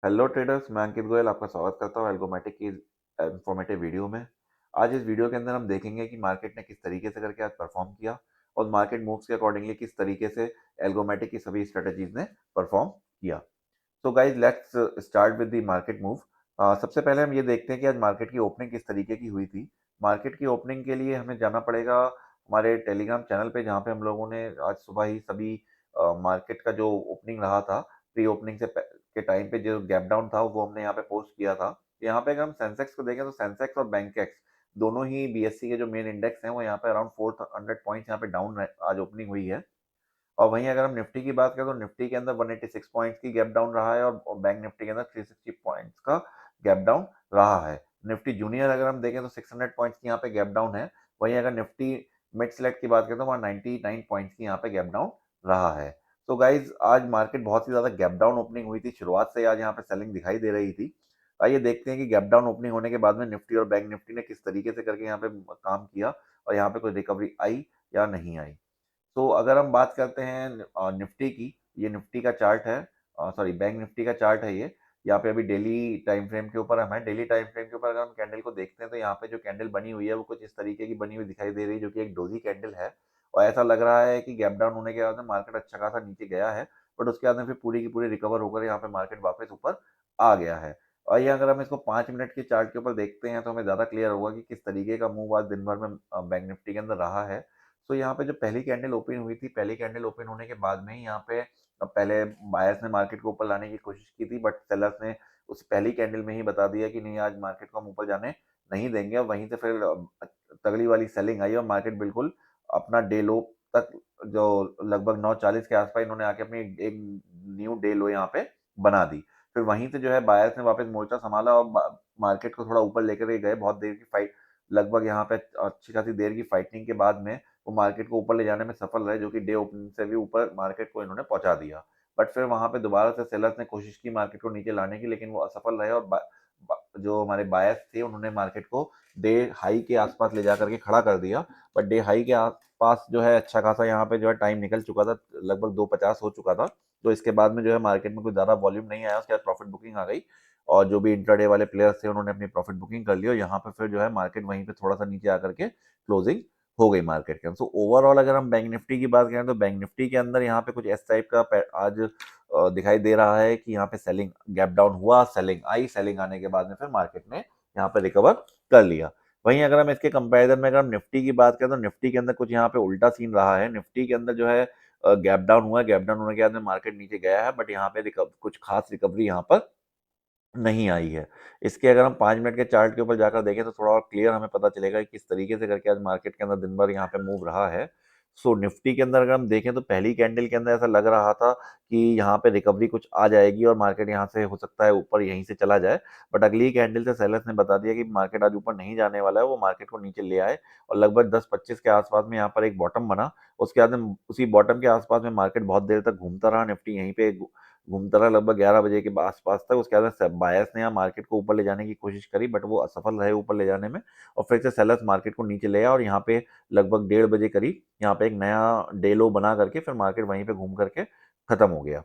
Hello traders, मैं अंकित गोयल आपका स्वागत करता हूँ एल्गोमेटिक की इंफॉर्मेटिव वीडियो में। आज इस वीडियो के अंदर हम देखेंगे कि मार्केट ने किस तरीके से करके आज परफॉर्म किया और मार्केट मूव्स के अकॉर्डिंगली किस तरीके से एल्गोमेटिक की सभी स्ट्रेटजीज ने परफॉर्म किया। तो guys let's start with the market move. सबसे पहले हम ये देखते हैं कि आज मार्केट की ओपनिंग किस तरीके की हुई थी। मार्केट की ओपनिंग के लिए हमें जाना पड़ेगा हमारे टेलीग्राम चैनल पे, जहाँ पे हम लोगों ने आज सुबह ही सभी मार्केट का जो ओपनिंग रहा था, प्री ओपनिंग के टाइम पे जो गैप डाउन था वो हमने यहाँ पे पोस्ट किया था। यहाँ पे अगर हम सेंसेक्स को देखें तो सेंसेक्स और बैंकेक्स दोनों ही बीएससी के जो मेन इंडेक्स हैं वो यहाँ पे अराउंड 400 पॉइंट्स यहाँ पे डाउन आज ओपनिंग हुई है। और वहीं अगर हम निफ्टी की बात करें तो निफ्टी के अंदर 186 पॉइंट्स की गैप डाउन रहा है और बैंक निफ्टी के अंदर 360 पॉइंट्स का गैप डाउन रहा है। निफ्टी जूनियर अगर हम देखें तो 600 पॉइंट्स की यहाँ पे गैप डाउन है। वहीं अगर निफ्टी मिड सेलेक्ट की बात करें तो वहाँ 99 पॉइंट्स की यहाँ पे गैप डाउन रहा है। तो गाइज आज मार्केट बहुत ही ज्यादा गैप डाउन ओपनिंग हुई थी, शुरुआत से आज यहाँ पे सेलिंग दिखाई दे रही थी। आइए देखते हैं कि गैप डाउन ओपनिंग होने के बाद में निफ्टी और बैंक निफ्टी ने किस तरीके से करके यहाँ पे काम किया और यहाँ पे कोई रिकवरी आई या नहीं आई। तो अगर हम बात करते हैं निफ्टी की, ये निफ्टी का चार्ट है, सॉरी बैंक निफ्टी का चार्ट है ये। यहाँ पे अभी डेली टाइम फ्रेम के ऊपर हम हैं। डेली टाइम फ्रेम के ऊपर अगर हम कैंडल को देखते हैं तो यहाँ पे जो कैंडल बनी हुई है वो कुछ इस तरीके की बनी हुई दिखाई दे रही है, जो कि एक डोजी कैंडल है। और ऐसा लग रहा है कि गैप डाउन होने के बाद में मार्केट अच्छा खासा नीचे गया है, बट उसके बाद में फिर पूरी की पूरी रिकवर होकर यहाँ पे मार्केट वापस ऊपर आ गया है। और ये अगर हम इसको 5 मिनट के चार्ट के ऊपर देखते हैं तो हमें ज्यादा क्लियर होगा कि किस तरीके का मूव आज दिन भर में बैंक निफ्टी के अंदर रहा है। तो यहाँ पे जो पहली कैंडल ओपन हुई थी, पहली कैंडल ओपन होने के बाद में ही यहाँ पे पहले बायर्स ने मार्केट को ऊपर लाने की कोशिश की थी, बट सेलर्स ने उस पहली कैंडल में ही बता दिया कि नहीं, आज मार्केट को हम ऊपर जाने नहीं देंगे। और वहीं से फिर तगड़ी वाली सेलिंग आई और मार्केट बिल्कुल अपना डे लो तक, जो लगभग 9:40 के आसपास इन्होंने आके अपनी एक न्यू डे लो यहाँ पे बना दी। फिर वहीं से जो है बायर्स ने वापस मोर्चा संभाला और मार्केट को थोड़ा ऊपर लेकर के गए। बहुत देर की फाइट, लगभग यहाँ पे अच्छी खासी देर की फाइटिंग के बाद में वो मार्केट को ऊपर ले जाने में सफल रहे, जो कि डे ओपनिंग से भी ऊपर मार्केट को इन्होंने पहुंचा दिया। बट फिर वहां पे दोबारा से सेलर्स ने कोशिश की मार्केट को नीचे लाने की, लेकिन वो असफल रहे और जो हमारे बायर्स थे उन्होंने मार्केट को डे हाई के आसपास ले जा करके खड़ा कर दिया। बट डे हाई के आसपास जो है अच्छा खासा यहाँ पे जो है टाइम निकल चुका था, लगभग 2:50 हो चुका था। तो इसके बाद में जो है मार्केट में कोई ज्यादा वॉल्यूम नहीं आया, उसके बाद प्रॉफिट बुकिंग आ गई और जो भी इंट्राडे वाले प्लेयर्स थे उन्होंने अपनी प्रॉफिट बुकिंग कर ली और यहाँ पे फिर जो है मार्केट वहीं पे थोड़ा सा नीचे आकर के क्लोजिंग हो गई मार्केट के अंदर। सो ओवरऑल अगर हम बैंक निफ्टी की बात करें तो बैंक निफ्टी के अंदर यहाँ पे कुछ एस टाइप का आज दिखाई दे रहा है कि यहाँ पे सेलिंग गैप डाउन हुआ, सेलिंग आई, सेलिंग आने के बाद में फिर मार्केट ने यहाँ पे रिकवर कर लिया। वहीं अगर हम इसके कंपैरिजन में अगर हम निफ्टी की बात करें तो निफ्टी के अंदर कुछ यहाँ पे उल्टा सीन रहा है। निफ्टी के अंदर जो है गैप डाउन हुआ है, गैप डाउन होने के बाद में मार्केट नीचे गया है, बट यहाँ पे कुछ खास रिकवरी यहाँ पर नहीं आई है। इसके अगर हम 5 मिनट के चार्ट के ऊपर जाकर देखें तो थोड़ा और क्लियर हमें पता चलेगा कि किस तरीके से करके आज मार्केट के अंदर दिन भर यहाँ पे मूव रहा है। सो निफ्टी के अंदर अगर हम देखें तो पहली कैंडल के अंदर ऐसा लग रहा था कि यहाँ पे रिकवरी कुछ आ जाएगी और मार्केट यहाँ से हो सकता है ऊपर यहीं से चला जाए। बट अगली कैंडल से सेलर्स ने बता दिया कि मार्केट आज ऊपर नहीं जाने वाला है, वो मार्केट को नीचे ले आए और लगभग 10:25 के आसपास में यहाँ पर एक बॉटम बना। उसके बाद में उसी बॉटम के आसपास में मार्केट बहुत देर तक घूमता रहा, निफ्टी यहीं पे घूमता रहा लगभग 11 बजे के आसपास तक। उसके बाद बायर्स ने यहाँ मार्केट को ऊपर ले जाने की कोशिश करी, बट वो असफल रहे ऊपर ले जाने में और फिर से सेलर्स मार्केट को नीचे ले आया और यहाँ पे लगभग 1:30 बजे करीब यहाँ पे एक नया डे लो बना करके फिर मार्केट वहीं पे घूम करके खत्म हो गया।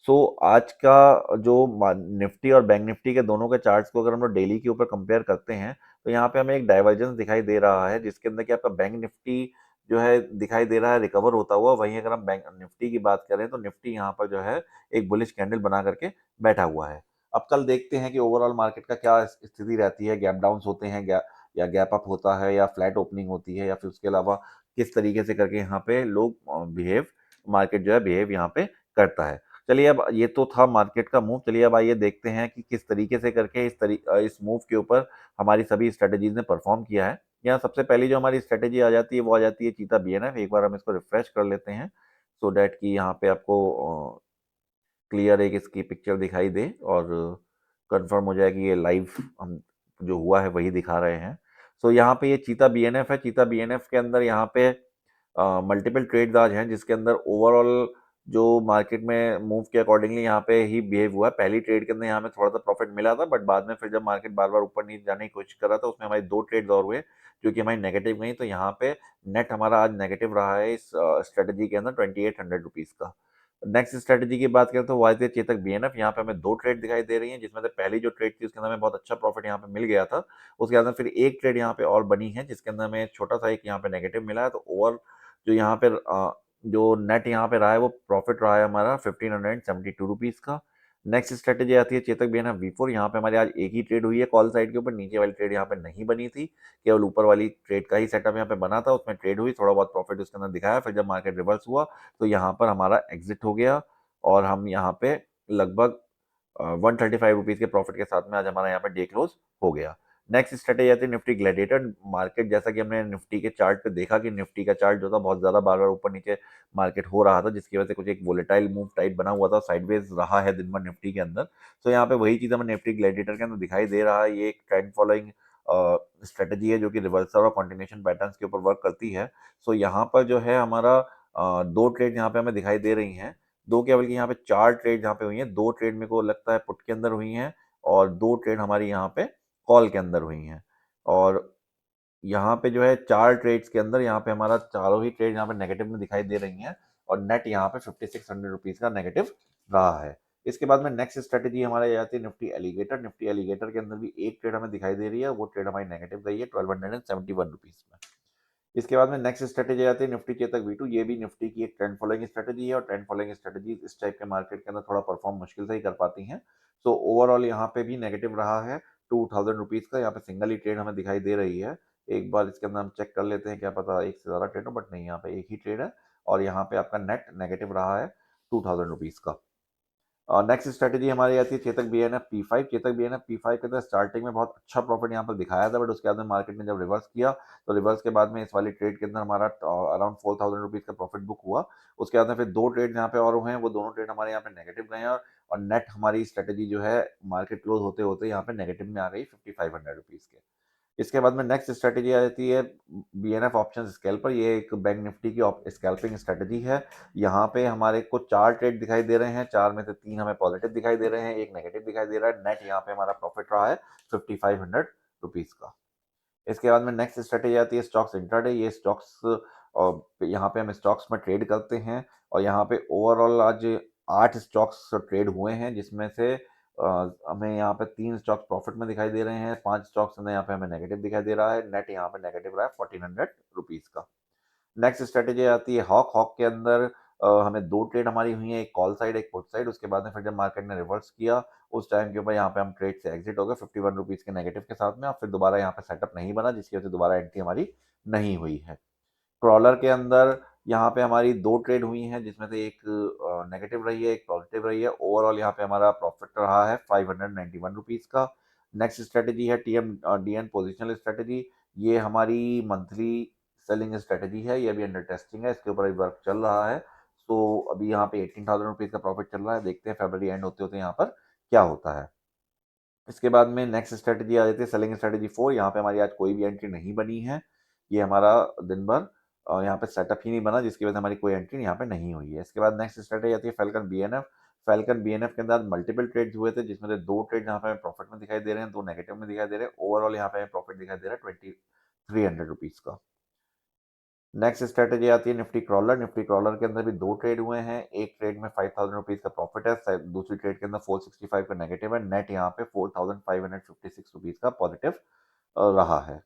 सो आज का जो निफ्टी और बैंक निफ्टी के दोनों के चार्ट्स को अगर हम लोग डेली के ऊपर कंपेयर करते हैं तो यहाँ पे हमें एक डाइवर्जेंस दिखाई दे रहा है, जिसके अंदर कि आपका बैंक निफ्टी जो है दिखाई दे रहा है रिकवर होता हुआ। वहीं अगर हम बैंक निफ्टी की बात करें तो निफ्टी यहाँ पर जो है एक बुलिश कैंडल बना करके बैठा हुआ है। अब कल देखते हैं कि ओवरऑल मार्केट का क्या स्थिति रहती है, गैप डाउन्स होते हैं, या गैप अप होता है, या फ्लैट ओपनिंग होती है, या फिर उसके अलावा किस तरीके से करके यहाँ पे लोग बिहेव, मार्केट जो है बिहेव यहाँ पे करता है। चलिए अब ये तो था मार्केट का मूव। चलिए अब आइए देखते हैं कि किस तरीके से करके इस मूव के ऊपर हमारी सभी स्ट्रेटेजीज ने परफॉर्म किया है। यहाँ सबसे पहली जो हमारी स्ट्रेटेजी आ जाती है वो आ जाती है चीता बीएनएफ। एक बार हम इसको रिफ्रेश कर लेते हैं सो डैट कि यहाँ पे आपको क्लियर एक इसकी पिक्चर दिखाई दे और कंफर्म हो जाए कि ये लाइव हम जो हुआ है वही दिखा रहे हैं। सो यहाँ पे ये चीता बीएनएफ है। चीता बीएनएफ के अंदर यहाँ पे मल्टीपल ट्रेड्स आज हैं, जिसके अंदर ओवरऑल जो मार्केट में मूव के अकॉर्डिंगली यहाँ पे ही बिहेव हुआ है। पहली ट्रेड के अंदर यहाँ में थोड़ा सा प्रॉफिट मिला था, बट बाद में फिर जब मार्केट बार बार ऊपर नीचे जाने की कोशिश कर रहा था उसमें हमारी 2 ट्रेड्स और हुए जो कि हमारी नेगेटिव गई। तो यहाँ पे नेट हमारा आज नेगेटिव रहा है इस स्ट्रेटेजी के अंदर 2800 रुपीज़ का। नेक्स्ट स्ट्रेटजी की बात करें तो भारतीय चेतक बीएनएफ, यहाँ पे हमें 2 ट्रेड दिखाई दे रही हैं, जिसमें से पहली जो ट्रेड थी उसके अंदर हमें बहुत अच्छा प्रॉफिट यहाँ पे मिल गया था। उसके बाद में फिर एक ट्रेड यहाँ पे और बनी है जिसके अंदर हमें छोटा-सा एक यहाँ पे नेगेटिव मिला है। तो ओवर जो यहाँ पे जो नेट यहाँ पे रहा है वो प्रॉफिट रहा है हमारा ₹1572 का। नेक्स्ट स्ट्रेटजी आती है चेतक बीएनएफ वी4, यहाँ पे हमारी आज एक ही ट्रेड हुई है कॉल साइड के ऊपर, नीचे वाली ट्रेड यहाँ पे नहीं बनी थी। केवल ऊपर वाली ट्रेड का ही सेटअप यहाँ पे बना था, उसमें ट्रेड हुई, थोड़ा बहुत प्रॉफिट उसके अंदर दिखाया, फिर जब मार्केट रिवर्स हुआ तो यहाँ पर हमारा एग्जिट हो गया और हम यहाँ पे लगभग 135 रुपीज़ के प्रॉफिट के साथ में आज हमारा यहाँ पे डे क्लोज हो गया। नेक्स्ट स्ट्रेटेजी आती है निफ्टी ग्लैडिएटर मार्केट, जैसा कि हमने निफ्टी के चार्ट पे देखा कि निफ्टी का चार्ट जो था बहुत ज़्यादा बार-बार ऊपर नीचे मार्केट हो रहा था, जिसकी वजह से कुछ एक वोलेटाइल मूव टाइप बना हुआ था, साइडवेज रहा है दिन भर निफ्टी के अंदर। तो यहाँ पे वही चीज़ हमें निफ्टी ग्लैडिएटर के अंदर दिखाई दे रहा है। ये एक ट्रेंड फॉलोइंग स्ट्रेटेजी है जो कि रिवर्सल और कंटिन्यूएशन पैटर्न्स के ऊपर वर्क करती है। सो यहाँ पर जो है हमारा 2 ट्रेड यहाँ पे हमें दिखाई दे रही हैं। 2 क्या बल्कि यहाँ पे 4 ट्रेड यहाँ पे हुई हैं। 2 ट्रेड मेरे को लगता है पुट के अंदर हुई हैं और 2 ट्रेड हमारी यहाँ पे कॉल के अंदर हुई हैं। और यहाँ पे जो है 4 ट्रेड्स के अंदर यहाँ पे हमारा चारों ही ट्रेड यहाँ पे नेगेटिव में दिखाई दे रही हैं और नेट यहाँ पे 5600 रुपीज़ का नेगेटिव रहा है। इसके बाद में नेक्स्ट स्ट्रेटजी हमारे आ जाती है निफ्टी एलिगेटर। निफ्टी एलिगेटर के अंदर भी एक ट्रेड हमें दिखाई दे रही है, वो ट्रेड हमारी नेगेटिव गई है 1271 रुपीज़ में। इसके बाद में नेक्स्ट स्ट्रेटजी आती है निफ्टी चेतक वी2। ये भी निफ्टी की एक ट्रेंड फॉलोइंग स्ट्रेटजी है और ट्रेंड फॉलोइंग स्ट्रेटजी इस टाइप के मार्केट के अंदर थोड़ा परफॉर्म मुश्किल से ही कर पाती हैं। सो ओवरऑल यहाँ पे भी नेगेटिव रहा है 2000 रुपीज़ का। यहाँ पे सिंगल ही ट्रेड हमें दिखाई दे रही है। एक बार इसके अंदर हम चेक कर लेते हैं, क्या पता एक से ज़्यादा ट्रेड हो, बट नहीं, यहाँ पे एक ही ट्रेड है और यहाँ पे आपका नेट नेगेटिव रहा है 2000 रुपीज़ का। नेक्स्ट स्ट्रेटजी हमारी आती है चेतक बीएनएफ पी5। चेतक बीएनएफ पी5 के अंदर स्टार्टिंग में बहुत अच्छा प्रॉफिट यहाँ पर दिखाया था, बट उसके बाद में मार्केट ने जब रिवर्स किया तो रिवर्स के बाद में इस वाली ट्रेड के अंदर हमारा अराउंड 4000 रुपीज़ का प्रॉफिट बुक हुआ। उसके बाद में फिर 2 ट्रेड यहाँ पे और हुए हैं, वो दोनों ट्रेड हमारे यहाँ पे नेगेटिव गए हैं और नेट हमारी स्ट्रेटजी जो है मार्केट क्लोज होते होते यहाँ पे नेगेटिव में आ गई 5500 रुपीज़ के। इसके बाद में नेक्स्ट स्ट्रेटजी आ जाती है बीएनएफ ऑप्शन स्कैल्पर। ये एक बैंक निफ्टी की स्कैल्पिंग स्ट्रेटजी है। यहाँ पे हमारे को 4 ट्रेड दिखाई दे रहे हैं, 4 में से 3 हमें पॉजिटिव दिखाई दे रहे हैं, एक नेगेटिव दिखाई दे रहा है। नेट यहाँ पे हमारा प्रॉफिट रहा है 5500 रुपीज़ का। इसके बाद में नेक्स्ट स्ट्रेटजी आती है स्टॉक्स इंट्राडे। ये स्टॉक्स यहाँ पे हम स्टॉक्स में ट्रेड करते हैं और यहाँ पे ओवरऑल आज 8 स्टॉक्स ट्रेड हुए हैं, जिसमें से हमें यहाँ पे 3 स्टॉक्स प्रॉफिट में दिखाई दे रहे हैं, 5 स्टॉक्स में यहाँ पे हमें नेगेटिव दिखाई दे रहा है। नेट यहाँ पे नेगेटिव रहा है 1400 रुपीज़ का। नेक्स्ट स्ट्रेटजी आती है हॉक। हॉक के अंदर हमें 2 ट्रेड हमारी हुई हैं, एक कॉल साइड, एक पुट साइड। उसके बाद में फिर जब मार्केट ने रिवर्स किया, उस टाइम के ऊपर यहाँ पे हम ट्रेड से एग्जिट हो गए 51 रुपीज़ के नेगेटिव के साथ में और फिर दोबारा यहाँ पे सेटअप नहीं बना, जिसकी वजह से दोबारा एंट्री हमारी नहीं हुई है। क्रॉलर के अंदर यहाँ पे हमारी 2 ट्रेड हुई हैं, जिसमें से एक नेगेटिव रही है, एक पॉजिटिव रही है। ओवरऑल यहाँ पे हमारा प्रॉफिट रहा है 591 रुपीज़ का। नेक्स्ट स्ट्रेटजी है डीएन पोजिशनल स्ट्रेटजी। ये हमारी मंथली सेलिंग स्ट्रेटजी है, ये अभी अंडर टेस्टिंग है, इसके ऊपर अभी वर्क चल रहा है। सो अभी यहाँ पे 18,000 रुपीज़ का प्रॉफिट चल रहा है, देखते हैं फरवरी एंड होते-होते यहाँ पर क्या होता है। इसके बाद में नेक्स्ट स्ट्रेटजी आ जाती है सेलिंग स्ट्रेटजी 4। यहाँ पे हमारी आज कोई भी एंट्री नहीं बनी है। ये हमारा दिन भर यहाँ पे सेटअप ही नहीं बना, जिसकी वजह से हमारी कोई एंट्री यहाँ पे नहीं हुई है। इसके बाद नेक्स्ट स्ट्रेटजी आती है फैल्कन बीएनएफ। फैल्कन बीएनएफ के अंदर मल्टीपल ट्रेड्स हुए थे, जिसमें से 2 ट्रेड यहाँ पे हमें प्रॉफिट में दिखाई दे रहे हैं, 2 नेगेटिव में दिखाई दे रहे हैं। ओवरऑल यहाँ पे हमें प्रॉफिट दिखाई दे रहा है 2300 रुपीज़ का। नेक्स्ट स्ट्रेटजी आती है निफ्टी क्रॉलर। निफ्टी क्रॉलर के अंदर भी 2 ट्रेड हुए हैं, एक ट्रेड में 5000 रुपीज़ का प्रॉफिट है, दूसरी ट्रेड के अंदर 465 का नेगेटिव है। नेट यहाँ पे 4556 रुपीज़ का पॉजिटिव रहा है।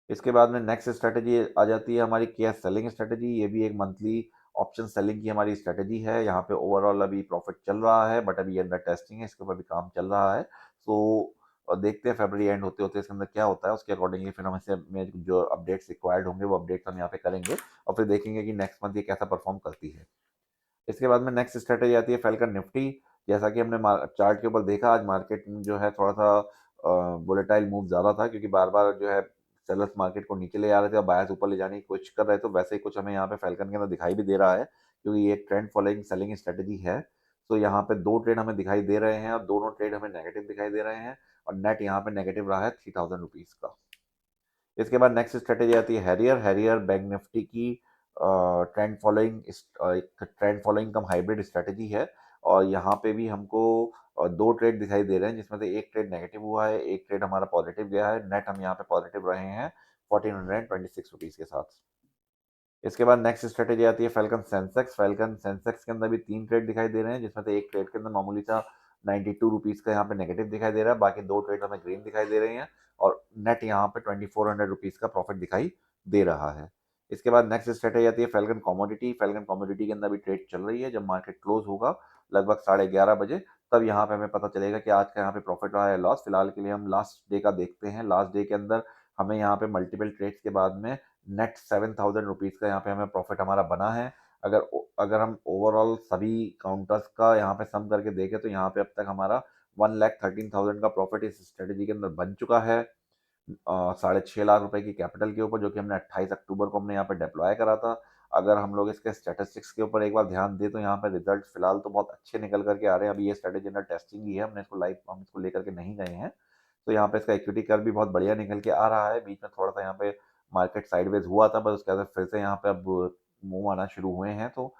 इसके बाद में नेक्स्ट स्ट्रेटजी आ जाती है हमारी केएस सेलिंग स्ट्रेटजी। ये भी एक मंथली ऑप्शन सेलिंग की हमारी स्ट्रेटजी है। यहाँ पे ओवरऑल अभी प्रॉफिट चल रहा है, बट अभी अंडर टेस्टिंग है, इसके ऊपर भी काम चल रहा है। सो देखते हैं फरवरी एंड होते होते इसके अंदर क्या होता है, उसके अकॉर्डिंगली फिर हम इसे में जो अपडेट्स रिक्वायर्ड होंगे वो अपडेट्स हम यहाँ पे करेंगे और फिर देखेंगे कि नेक्स्ट मंथ ये कैसा परफॉर्म करती है। इसके बाद में नेक्स्ट स्ट्रेटजी आती है फैल्कन निफ्टी। जैसा कि हमने चार्ट के ऊपर देखा, आज मार्केट में जो है थोड़ा सा वोलेटाइल मूव ज़्यादा था, क्योंकि बार बार जो है सेलर्स मार्केट को नीचे ले आ रहे थे और बायर्स ऊपर ले जाने की कोशिश कर रहे थे। तो वैसे ही कुछ हमें यहाँ पे फैल्कन के अंदर दिखाई भी दे रहा है, क्योंकि ये एक ट्रेंड फॉलोइंग सेलिंग स्ट्रेटजी है। तो यहाँ पे 2 ट्रेड हमें दिखाई दे रहे हैं और दोनों ट्रेड हमें नेगेटिव दिखाई दे रहे हैं और नेट यहाँ पे नेगेटिव रहा है 3000 रुपीज़ का। इसके बाद नेक्स्ट स्ट्रेटजी आती है हैरियर। हैरियर बैंक निफ्टी की एक ट्रेंड फॉलोइंग कम हाइब्रिड स्ट्रेटजी है और यहाँ पे भी हमको 2 ट्रेड दिखाई दे रहे हैं, जिसमें से एक ट्रेड नेगेटिव हुआ है, एक ट्रेड हमारा पॉजिटिव गया है। नेट हम यहाँ पे पॉजिटिव रहे हैं 1426 रुपीज़ के साथ। इसके बाद नेक्स्ट स्ट्रेटेजी आती है फैल्कन सेंसेक्स। फैल्कन सेंसेक्स के अंदर भी 3 ट्रेड दिखाई दे रहे हैं, जिसमें से एक ट्रेड के अंदर मामूली सा 92 रुपीज़ का यहाँ पे नेगेटिव दिखाई दे रहा है, बाकी 2 ट्रेड हमें ग्रीन दिखाई दे रही हैं और नेट यहाँ पे 2400 रुपीज़ का प्रॉफिट दिखाई दे रहा है। इसके बाद नेक्स्ट स्ट्रेटेजी आती है फैल्कन कमोडिटी। फैल्कन कमोडिटी के अंदर भी ट्रेड चल रही है। जब मार्केट क्लोज होगा लगभग 11:30 बजे, तब यहाँ पे हमें पता चलेगा कि आज का यहाँ पे प्रॉफिट रहा है लॉस। फिलहाल के लिए हम लास्ट डे का देखते हैं। लास्ट डे के अंदर हमें यहाँ पे मल्टीपल ट्रेड्स के बाद में नेट 7000 रुपीज़ का यहाँ पे हमें प्रॉफिट हमारा बना है। अगर हम ओवरऑल सभी काउंटर्स का यहाँ पे सम करके देखें तो यहाँ पे अब तक हमारा 1,13,000 का प्रॉफिट इस स्ट्रेटेजी के अंदर बन चुका है। 6.5 लाख रुपए की कैपिटल के ऊपर, जो कि हमने 28 अक्टूबर को हमने यहाँ पे डिप्लॉय करा था। अगर हम लोग इसके स्टैटिस्टिक्स के ऊपर एक बार ध्यान दें तो यहाँ पे रिजल्ट फिलहाल तो बहुत अच्छे निकल करके आ रहे हैं। अभी ये स्ट्रेटेजी अंडर टेस्टिंग ही है, हम इसको लेकर के नहीं गए हैं। तो यहाँ पे इसका इक्विटी कर्व भी बहुत बढ़िया निकल के आ रहा है। बीच में थोड़ा सा यहाँ पे मार्केट साइडवेज हुआ था, पर उसके बाद फिर से यहाँ पे अब मूव आना शुरू हुए हैं। तो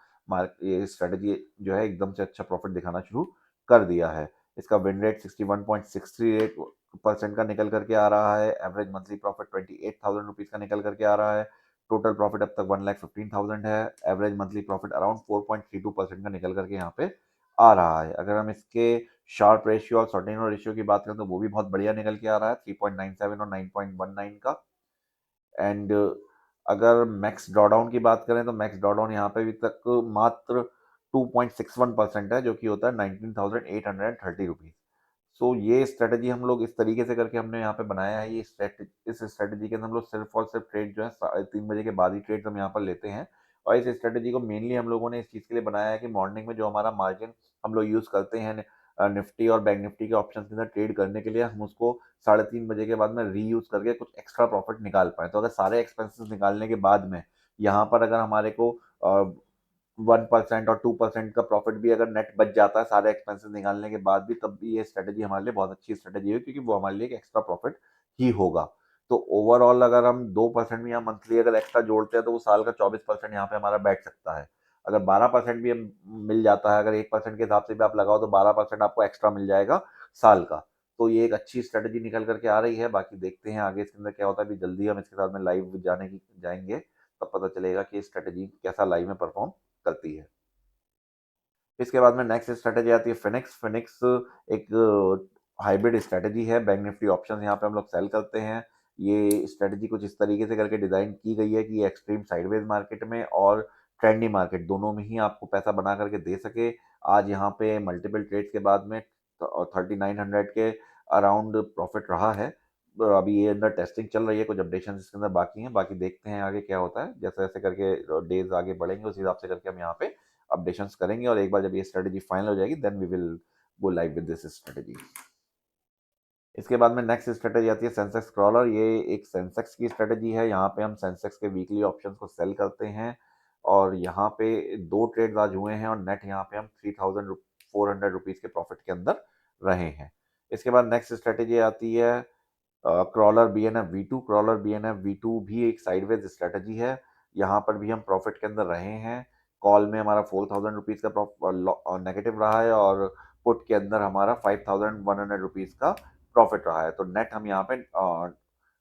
ये स्ट्रेटेजी जो है एकदम से अच्छा प्रॉफिट दिखाना शुरू कर दिया है। इसका विन रेट 61.63% का निकल करके आ रहा है। एवरेज मंथली प्रॉफिट 28,000 रुपीज़ का निकल करके आ रहा है। टोटल प्रॉफिट अब तक 1,15,000 है। एवरेज मंथली प्रॉफिट अराउंड 4.32% का निकल करके यहाँ पे आ रहा है। अगर हम इसके शार्प रेशियो और सर्टेनो रेशियो की बात करें तो वो भी बहुत बढ़िया निकल के आ रहा है, 3.97 और 9.19 का। एंड अगर मैक्स ड्रॉडाउन की बात करें तो मैक्स ड्रॉडाउन यहाँ पे अभी तक मात्र 2.61% है, जो कि होता है 19,830 रुपीज़। सो ये स्ट्रेटेजी हम लोग इस तरीके से करके हमने यहाँ पे बनाया है। इस स्ट्रेटेजी के अंदर हम लोग सिर्फ और सिर्फ ट्रेड जो है 3:30 के बाद ही ट्रेड हम यहाँ पर लेते हैं। और इस स्ट्रेटेजी को मेनली हम लोगों ने इस चीज़ के लिए बनाया है कि मॉर्निंग में जो हमारा मार्जिन हम लोग यूज़ करते हैं निफ्टी और बैंक निफ्टी के ऑप्शन के अंदर ट्रेड करने के लिए, हम उसको 3:30 बजे के बाद में रीयूज करके कुछ एक्स्ट्रा प्रॉफिट निकाल पाए। तो अगर सारे एक्सपेंसेस निकालने के बाद में यहाँ पर अगर हमारे को 1% और 2% का प्रॉफिट भी अगर नेट बच जाता है सारे एक्सपेंसेस निकालने के बाद भी, तब भी ये स्ट्रेटेजी हमारे लिए बहुत अच्छी स्ट्रेटेजी है, क्योंकि वो हमारे लिए एक एक्स्ट्रा प्रॉफिट ही होगा। तो ओवरऑल अगर हम 2% भी यहाँ मंथली अगर एक्स्ट्रा जोड़ते हैं तो वो साल का 24% यहाँ पे हमारा बैठ सकता है। अगर 12% भी मिल जाता है, अगर 1% के हिसाब से भी आप लगाओ तो 12% आपको एक्स्ट्रा मिल जाएगा साल का। तो ये एक अच्छी स्ट्रेटेजी निकल करके आ रही है। बाकी देखते हैं आगे इसके अंदर क्या होता है। अभी जल्दी हम इसके साथ में लाइव जाएंगे, तब पता चलेगा कि स्ट्रेटेजी कैसा लाइव में परफॉर्म करती है। इसके बाद में नेक्स्ट स्ट्रेटेजी आती है फिनिक्स। फिनिक्स एक हाइब्रिड स्ट्रेटेजी है। बैंक निफ्टी ऑप्शंस यहाँ पे हम लोग सेल करते हैं। ये स्ट्रेटेजी कुछ इस तरीके से करके डिज़ाइन की गई है कि ये एक्सट्रीम साइडवेज मार्केट में और ट्रेंडी मार्केट दोनों में ही आपको पैसा बना करके दे सके। आज यहाँ पे मल्टीपल ट्रेड्स के बाद में 3900 के अराउंड प्रॉफिट रहा है। अभी ये अंडर टेस्टिंग चल रही है, कुछ अपडेशन इसके अंदर बाकी हैं। बाकी देखते हैं आगे क्या होता है। जैसे जैसे करके डेज आगे बढ़ेंगे उस हिसाब से करके हम यहाँ पे अपडेशंस करेंगे, और एक बार जब ये स्ट्रेटेजी फाइनल हो जाएगी then we will go live with this strategy. इसके बाद में नेक्स्ट स्ट्रेटेजी आती है सेंसेक्स क्रॉलर। ये एक सेंसेक्स की स्ट्रेटेजी है। यहाँ पे हम सेंसेक्स के वीकली ऑप्शंस को सेल करते हैं, और यहाँ पे 2 ट्रेड्स आज हुए हैं और नेट यहाँ पे हम 3,400 रुपीज़ के प्रॉफिट के अंदर रहे हैं। इसके बाद नेक्स्ट स्ट्रेटेजी आती है crawler BNF V2। Crawler BNF V2 भी एक साइडवेज स्ट्रेटेजी है। यहाँ पर भी हम प्रॉफिट के अंदर रहे हैं। कॉल में हमारा 4,000 रुपीज़ का नेगेटिव रहा है, और पुट के अंदर हमारा 5,100 रुपीज़ का प्रॉफिट रहा है। तो नेट हम यहाँ पे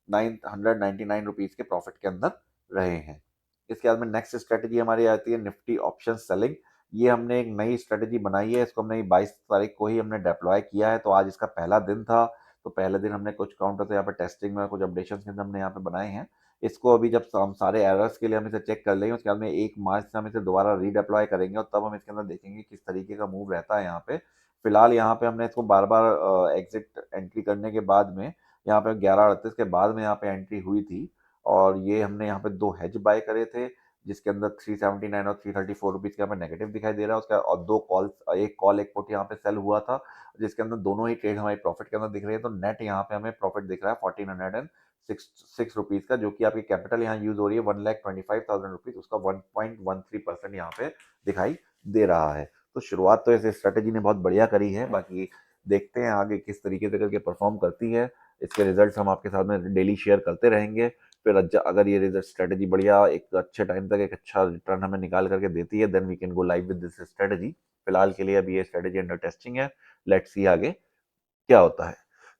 999 रुपीज़ के प्रॉफिट के अंदर रहे हैं। इसके बाद में नेक्स्ट स्ट्रेटेजी हमारी आती है निफ्टी ऑप्शन सेलिंग। ये हमने एक नई स्ट्रेटेजी बनाई है। इसको हमने 22 तारीख को ही हमने डिप्लॉय किया है, तो आज इसका पहला दिन था। तो पहले दिन हमने कुछ काउंटर से यहाँ पे टेस्टिंग में कुछ अपडेशन के अंदर हमने यहाँ पे बनाए हैं। इसको अभी जब हम सारे एरर्स के लिए हम इसे चेक कर लेंगे, उसके बाद में 1 मार्च से हम इसे दोबारा रीडिप्लॉय करेंगे, और तब हम इसके अंदर देखेंगे किस तरीके का मूव रहता है यहाँ पे। फिलहाल यहाँ पे हमने इसको बार बार एग्जिट एंट्री करने के बाद में यहाँ पे 11:38 के बाद में यहाँ पे एंट्री हुई थी, और ये हमने यहाँ पे 2 हेज बाय करे थे, जिसके अंदर 379 और 334 रुपीज़ का हमें नेगेटिव दिखाई दे रहा है। उसका और 2 कॉल्स, एक कॉल एक पुट यहाँ पे सेल हुआ था, जिसके अंदर दोनों ही ट्रेड हमारी प्रॉफिट के अंदर दिख रही है। तो नेट यहाँ पे हमें प्रॉफिट दिख रहा है 1406 रुपीज़ का, जो कि आपकी कैपिटल यहाँ यूज हो रही है 1,25,000 रुपीज़, उसका 1.13% यहाँ पे दिखाई दे रहा है। तो शुरुआत तो इस स्ट्रेटेजी ने बहुत बढ़िया करी है। बाकी देखते हैं आगे किस तरीके से करके परफॉर्म करती है। इसके रिजल्ट्स हम आपके साथ में डेली शेयर करते रहेंगे। फिर अगर ये रिजल्ट स्ट्रेटेजी बढ़िया एक अच्छे टाइम तक एक अच्छा रिटर्न हमें निकाल करके देती है, then we can go live with this strategy. फिलहाल के लिए अभी ये स्ट्रेटेजी अंडर टेस्टिंग है। लेट्स सी आगे क्या होता है।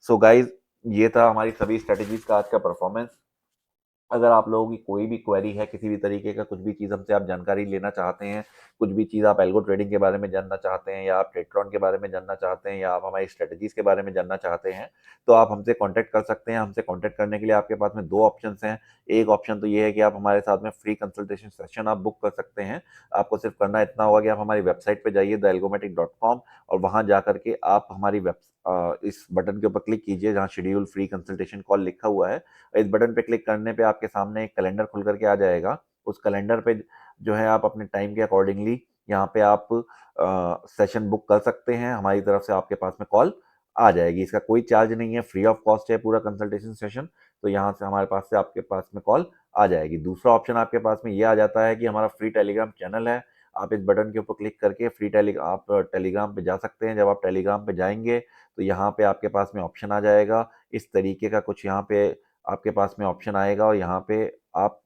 सो गाइज, ये था हमारी सभी स्ट्रेटेजीज का आज का परफॉर्मेंस। अगर आप लोगों की कोई भी क्वेरी है, किसी भी तरीके का कुछ भी चीज़ हमसे आप जानकारी लेना चाहते हैं, कुछ भी चीज़ आप एल्गो ट्रेडिंग के बारे में जानना चाहते हैं, या आप ट्रेडट्रॉन के बारे में जानना चाहते हैं, या आप हमारी स्ट्रेटजीज़ के बारे में जानना चाहते हैं, तो आप हमसे कॉन्टैक्ट कर सकते हैं। हमसे कॉन्टैक्ट करने के लिए आपके पास में 2 ऑप्शंस हैं। एक ऑप्शन तो ये है कि आप हमारे साथ में फ्री कंसल्टेशन सेशन आप बुक कर सकते हैं। आपको सिर्फ़ करना इतना होगा कि आप हमारी वेबसाइट पे जाइए thealgomatic.com, और वहाँ जाकर के आप हमारी इस बटन के ऊपर क्लिक कीजिए जहाँ शेड्यूल फ्री कंसल्टेशन कॉल लिखा हुआ है। इस बटन पे क्लिक करने पे आपके सामने एक कैलेंडर खुल करके आ जाएगा। उस कैलेंडर पे जो है आप अपने टाइम के अकॉर्डिंगली यहाँ पे आप सेशन बुक कर सकते हैं। हमारी तरफ से आपके पास में कॉल आ जाएगी। इसका कोई चार्ज नहीं है, फ्री ऑफ कॉस्ट है पूरा कंसल्टेशन सेशन। तो यहाँ से हमारे पास से आपके पास में कॉल आ जाएगी। दूसरा ऑप्शन आपके पास में ये आ जाता है कि हमारा फ्री टेलीग्राम चैनल है। आप इस बटन के ऊपर क्लिक करके आप टेलीग्राम पे जा सकते हैं। जब आप टेलीग्राम पे जाएँगे तो यहाँ पे आपके पास में ऑप्शन आ जाएगा। इस तरीके का कुछ यहाँ पे आपके पास में ऑप्शन आएगा, और यहाँ पे आप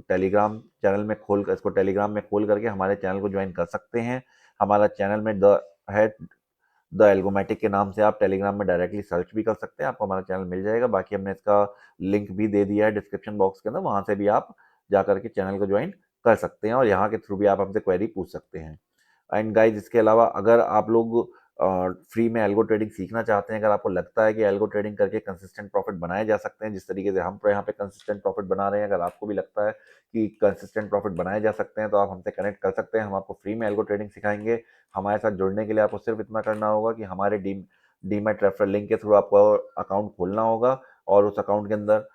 टेलीग्राम में खोल करके हमारे चैनल को ज्वाइन कर सकते हैं। हमारा चैनल में द एल्गोमेटिक के नाम से आप टेलीग्राम में डायरेक्टली सर्च भी कर सकते हैं, आपको हमारा चैनल मिल जाएगा। बाकी हमने इसका लिंक भी दे दिया है डिस्क्रिप्शन बॉक्स के अंदर, वहाँ से भी आप जा करके चैनल को ज्वाइन कर सकते हैं, और यहाँ के थ्रू भी आप हमसे क्वेरी पूछ सकते हैं। एंड गाइज, इसके अलावा अगर आप लोग फ्री में एल्गो ट्रेडिंग सीखना चाहते हैं, अगर आपको लगता है कि एल्गो ट्रेडिंग करके कंसिस्टेंट प्रॉफिट बनाए जा सकते हैं जिस तरीके से हम यहाँ पे कंसिस्टेंट प्रॉफिट बना रहे हैं, अगर आपको भी लगता है कि कंसिस्टेंट प्रॉफिट बनाए जा सकते हैं, तो आप हमसे कनेक्ट कर सकते हैं। हम आपको फ्री में एल्गो ट्रेडिंग सिखाएंगे। हमारे साथ जुड़ने के लिए आपको सिर्फ इतना करना होगा कि हमारे डीमैट रेफरल लिंक के थ्रू आपको अकाउंट खोलना होगा, और उस अकाउंट के अंदर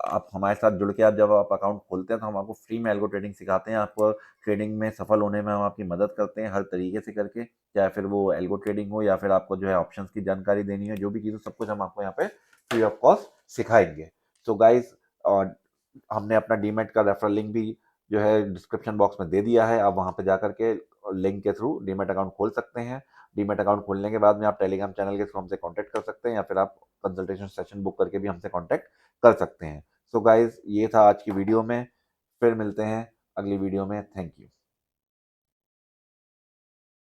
आप हमारे साथ जुड़ के आप जब आप अकाउंट खोलते हैं तो हम आपको फ्री में एल्गो ट्रेडिंग सिखाते हैं। आपको ट्रेडिंग में सफल होने में हम आपकी मदद करते हैं हर तरीके से करके, चाहे फिर वो एल्गो ट्रेडिंग हो या फिर आपको जो है ऑप्शंस की जानकारी देनी है, जो भी चीज़ हो सब कुछ हम आपको यहाँ पे फ्री ऑफ कॉस्ट सिखाएंगे। सो गाइज, हमने अपना डीमैट का रेफरल लिंक भी जो है डिस्क्रिप्शन बॉक्स में दे दिया है। आप वहाँ पे जा करके लिंक के थ्रू डीमैट अकाउंट खोल सकते हैं। डीमैट अकाउंट खोलने के बाद में आप टेलीग्राम चैनल के थ्रू हमसे कॉन्टैक्ट कर सकते हैं, या फिर आप कंसल्टेशन सेशन बुक करके भी हमसे कॉन्टैक्ट कर सकते हैं। सो गाइज, ये था आज की वीडियो में। फिर मिलते हैं अगली वीडियो में। Thank you.